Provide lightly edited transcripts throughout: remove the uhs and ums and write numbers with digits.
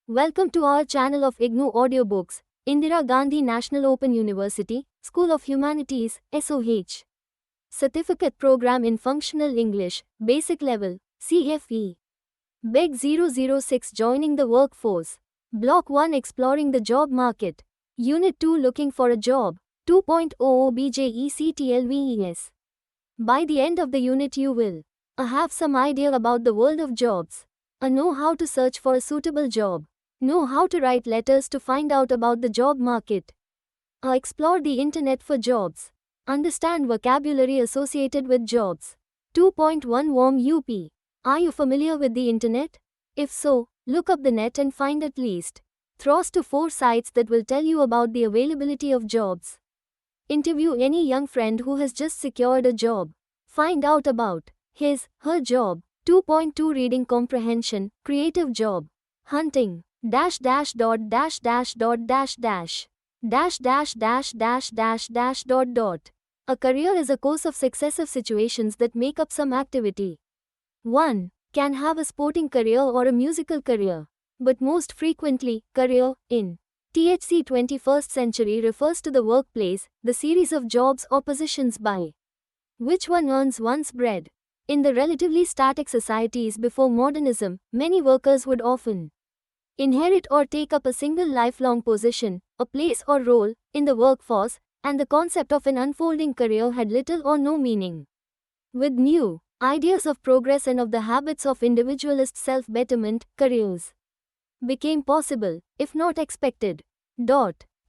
Welcome to our channel of IGNOU Audiobooks, Indira Gandhi National Open University, School of Humanities, SOH. Certificate Program in Functional English, Basic Level, CFE. BEG 006 Joining the Workforce. Block 1 Exploring the Job Market. Unit 2 Looking for a Job, 2.0 OBJECTLVES. By the end of the unit you will have some idea about the world of jobs. Know how to search for a suitable job. Know how to write letters to find out about the job market. Explore the internet for jobs. Understand vocabulary associated with jobs. 2.1 Warm UP. Are you familiar with the internet? If so, look up the net and find at least 3 to 4 sites that will tell you about the availability of jobs. Interview any young friend who has just secured a job. Find out about his/her job. 2.2 Reading comprehension, creative job hunting. Dash dash dot dash dash dot dash dash dash dash dash dash dash dash dot dot. A career is a course of successive situations that make up some activity. One can have a sporting career or a musical career, but most frequently, career in THC 21st century refers to the workplace, the series of jobs or positions by which one earns one's bread. In the relatively static societies before modernism, many workers would often inherit or take up a single lifelong position, a place or role, in the workforce, and the concept of an unfolding career had little or no meaning. With new ideas of progress and of the habits of individualist self-betterment, careers became possible, if not expected.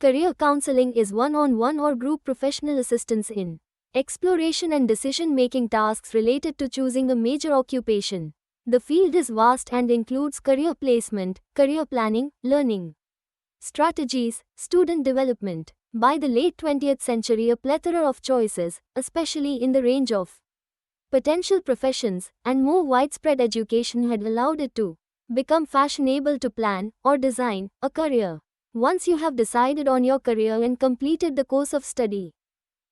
Career counseling is one-on-one or group professional assistance in exploration and decision-making tasks related to choosing a major occupation. The field is vast and includes career placement, career planning, learning strategies, student development. By the late 20th century, a plethora of choices, especially in the range of potential professions, and more widespread education had allowed it to become fashionable to plan or design a career. Once you have decided on your career and completed the course of study,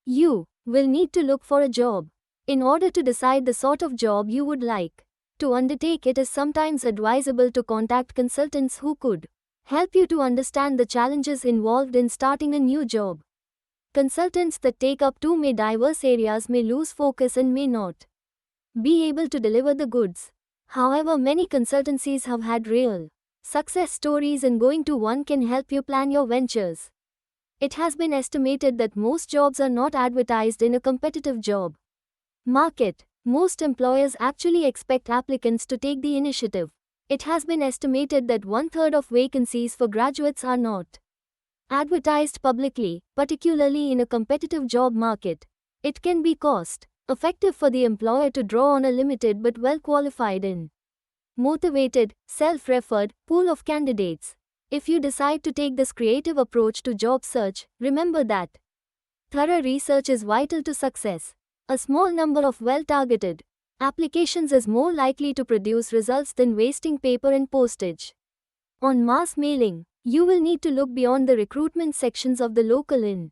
you will need to look for a job. In order to decide the sort of job you would like to undertake, it is sometimes advisable to contact consultants who could help you to understand the challenges involved in starting a new job. Consultants that take up too many diverse areas may lose focus and may not be able to deliver the goods. However, many consultancies have had real success stories, and going to one can help you plan your ventures. It has been estimated that most jobs are not advertised in a competitive job market. Most employers actually expect applicants to take the initiative. It has been estimated that 1/3 of vacancies for graduates are not advertised publicly, particularly in a competitive job market. It can be cost effective for the employer to draw on a limited but well-qualified and motivated, self-referred pool of candidates. If you decide to take this creative approach to job search, remember that thorough research is vital to success. A small number of well-targeted applications is more likely to produce results than wasting paper and postage on mass mailing. You will need to look beyond the recruitment sections of the local and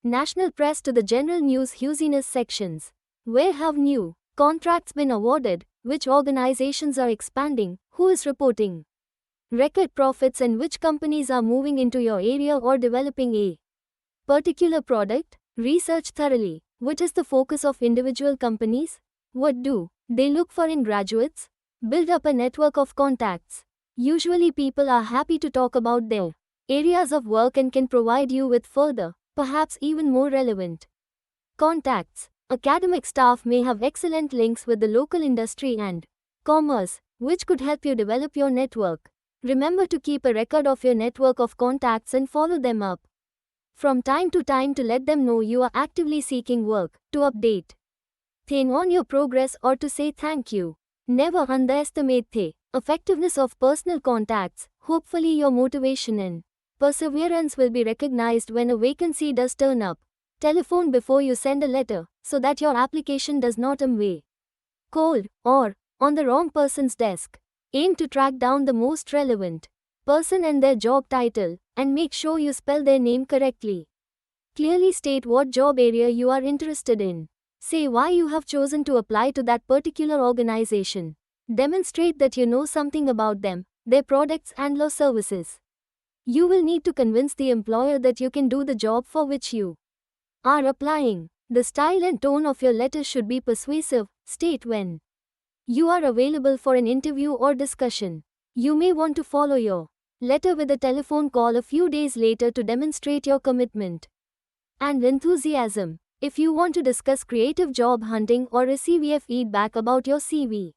national press to the general news husiness sections. Where have new contracts been awarded? Which organizations are expanding? Who is reporting record profits, and which companies are moving into your area or developing a particular product? Research thoroughly. What is the focus of individual companies? What do they look for in graduates? Build up a network of contacts. Usually people are happy to talk about their areas of work and can provide you with further, perhaps even more relevant contacts. Academic staff may have excellent links with the local industry and commerce, which could help you develop your network. Remember to keep a record of your network of contacts and follow them up from time to time to let them know you are actively seeking work, to update them on your progress, or to say thank you. Never underestimate the effectiveness of personal contacts. Hopefully your motivation and perseverance will be recognized when a vacancy does turn up. Telephone before you send a letter, so that your application does not away cold or on the wrong person's desk. Aim to track down the most relevant person and their job title, and make sure you spell their name correctly. Clearly state what job area you are interested in. Say why you have chosen to apply to that particular organization. Demonstrate that you know something about them, their products and/or services. You will need to convince the employer that you can do the job for which you are applying. The style and tone of your letter should be persuasive. State when you are available for an interview or discussion. You may want to follow your letter with a telephone call a few days later to demonstrate your commitment and enthusiasm. If you want to discuss creative job hunting or receive feedback about your CV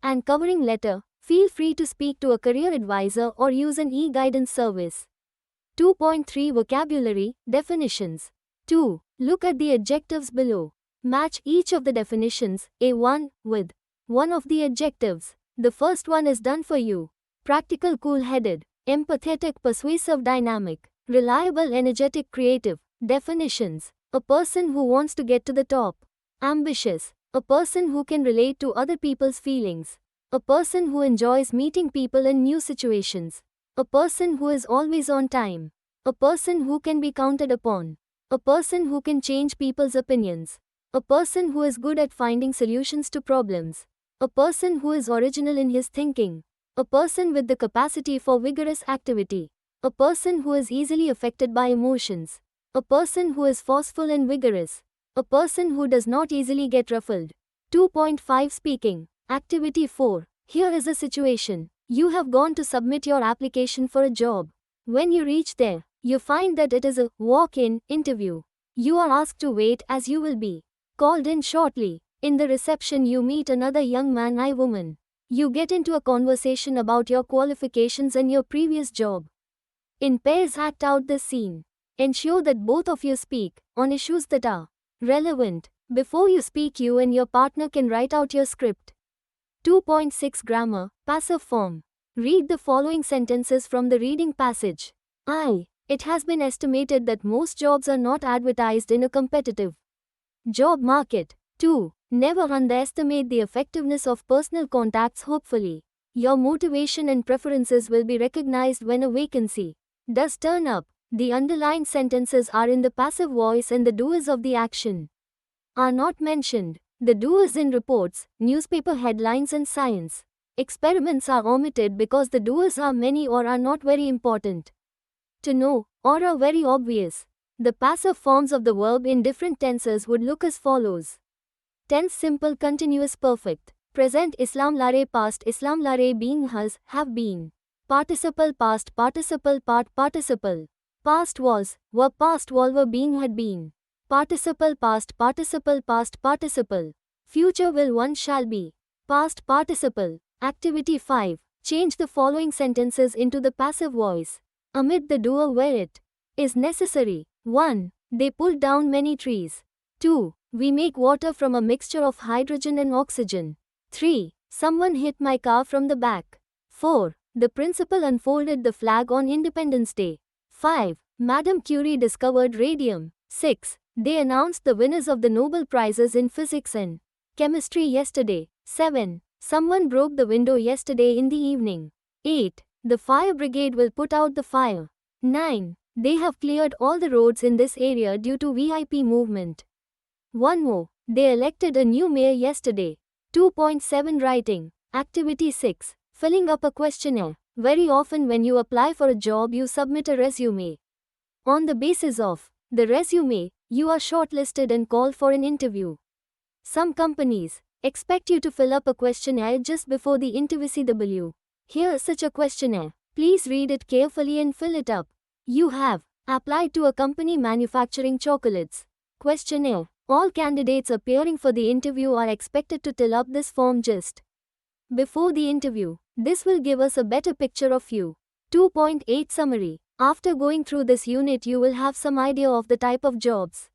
and covering letter, feel free to speak to a career advisor or use an e-guidance service. 2.3 Vocabulary Definitions. 2. Look at the adjectives below. Match each of the definitions, A1, with one of the adjectives. The first one is done for you. Practical, cool-headed, empathetic, persuasive, dynamic, reliable, energetic, creative. Definitions. A person who wants to get to the top. Ambitious. A person who can relate to other people's feelings. A person who enjoys meeting people in new situations. A person who is always on time. A person who can be counted upon. A person who can change people's opinions. A person who is good at finding solutions to problems. A person who is original in his thinking. A person with the capacity for vigorous activity. A person who is easily affected by emotions. A person who is forceful and vigorous. A person who does not easily get ruffled. 2.5 Speaking. Activity 4. Here is a situation. You have gone to submit your application for a job. When you reach there, you find that it is a walk-in interview. You are asked to wait as you will be called in shortly. In the reception you meet another young man or woman. You get into a conversation about your qualifications and your previous job. In pairs, act out this scene. Ensure that both of you speak on issues that are relevant. Before you speak, you and your partner can write out your script. 2.6 Grammar. Passive form. Read the following sentences from the reading passage. It has been estimated that most jobs are not advertised in a competitive job market. 2. Never underestimate the effectiveness of personal contacts. Hopefully, your motivation and preferences will be recognized when a vacancy does turn up. The underlined sentences are in the passive voice and the doers of the action are not mentioned. The doers in reports, newspaper headlines and science experiments are omitted because the doers are many or are not very important to know, or are very obvious. The passive forms of the verb in different tenses would look as follows. Tense: simple, continuous, perfect. Present: Islam lare. Past: Islam lare being has, have been. Participle: past participle, part participle. Past was, were, past were being, had been. Participle: past participle, past participle. Future: will, one, shall be. Past participle. Activity 5. Change the following sentences into the passive voice. Amid the doer where it is necessary. 1. They pulled down many trees. 2. We make water from a mixture of hydrogen and oxygen. 3. Someone hit my car from the back. 4. The principal unfolded the flag on Independence Day. 5. Madame Curie discovered radium. 6. They announced the winners of the Nobel Prizes in physics and chemistry yesterday. 7. Someone broke the window yesterday in the evening. 8. The fire brigade will put out the fire. 9. They have cleared all the roads in this area due to VIP movement. 1 more. They elected a new mayor yesterday. 2.7 Writing. Activity 6. Filling up a questionnaire. Very often when you apply for a job you submit a resume. On the basis of the resume, you are shortlisted and called for an interview. Some companies expect you to fill up a questionnaire just before the interview. Here is such a questionnaire. Please read it carefully and fill it up. You have applied to a company manufacturing chocolates. Questionnaire. All candidates appearing for the interview are expected to fill up this form just before the interview. This will give us a better picture of you. 2.8 Summary. After going through this unit you will have some idea of the type of jobs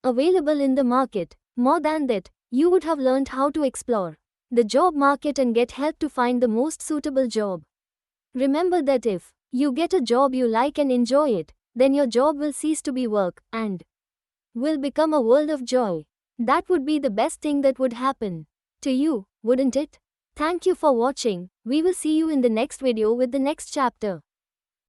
available in the market. More than that, you would have learned how to explore the job market and get help to find the most suitable job. Remember that if you get a job you like and enjoy it, then your job will cease to be work and will become a world of joy. That would be the best thing that would happen to you, wouldn't it? Thank you for watching. We will see you in the next video with the next chapter.